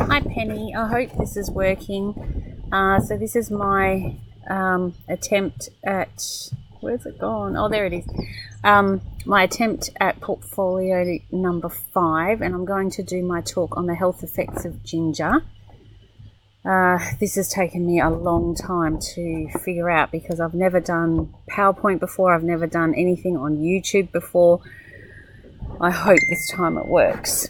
Hi Penny, I hope this is working. So this is my attempt at, where's it gone? Oh, there it is. My attempt at portfolio number 5, and I'm going to do my talk on the health effects of ginger. This has taken me a long time to figure out because I've never done PowerPoint before, I've never done anything on YouTube before. I hope this time it works.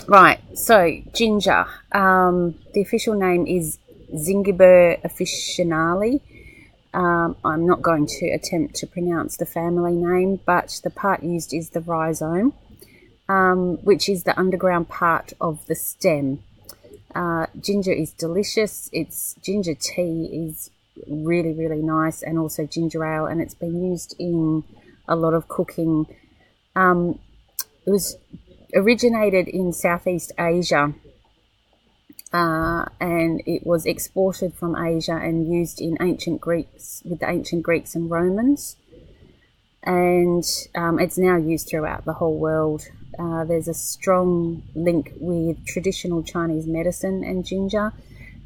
Right, so ginger. The official name is Zingiber officinale. I'm not going to attempt to pronounce the family name, but the part used is the rhizome, which is the underground part of the stem. Ginger is delicious. Its ginger tea is really, really nice, and also ginger ale, and it's been used in a lot of cooking. It was originated in Southeast Asia, and it was exported from Asia and used in ancient Greeks, with the ancient Greeks and Romans, and it's now used throughout the whole world. There's a strong link with traditional Chinese medicine and ginger.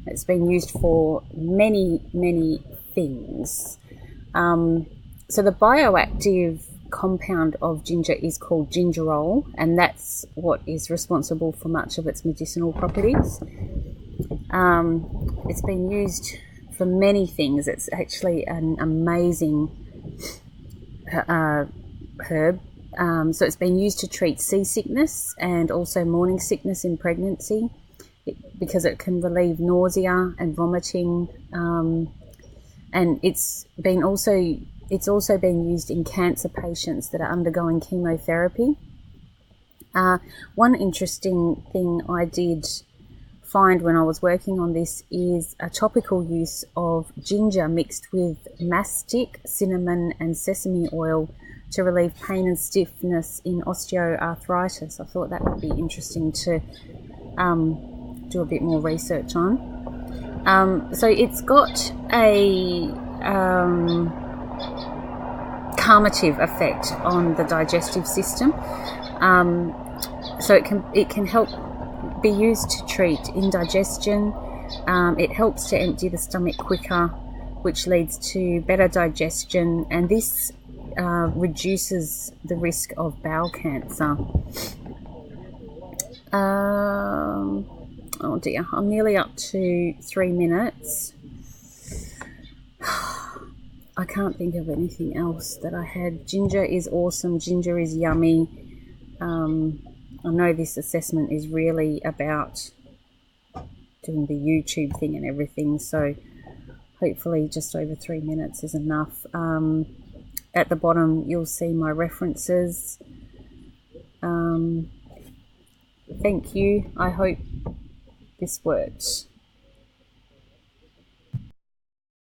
It's been used for many, many things. So the bioactive compound of ginger is called gingerol, and that's what is responsible for much of its medicinal properties. It's been used for many things. It's actually an amazing herb. So it's been used to treat seasickness and also morning sickness in pregnancy, because it can relieve nausea and vomiting, and it's also been used in cancer patients that are undergoing chemotherapy. One interesting thing I did find when I was working on this is a topical use of ginger mixed with mastic, cinnamon and sesame oil to relieve pain and stiffness in osteoarthritis. I thought that would be interesting to do a bit more research on. So it's got a calmative effect on the digestive system. So it can help be used to treat indigestion. It helps to empty the stomach quicker, which leads to better digestion, and this reduces the risk of bowel cancer. Oh dear, I'm nearly up to 3 minutes. I can't think of anything else that I had. Ginger is awesome. Ginger is yummy. I know this assessment is really about doing the YouTube thing and everything, so hopefully just over 3 minutes is enough. At the bottom you'll see my references. Thank you. I hope this worked.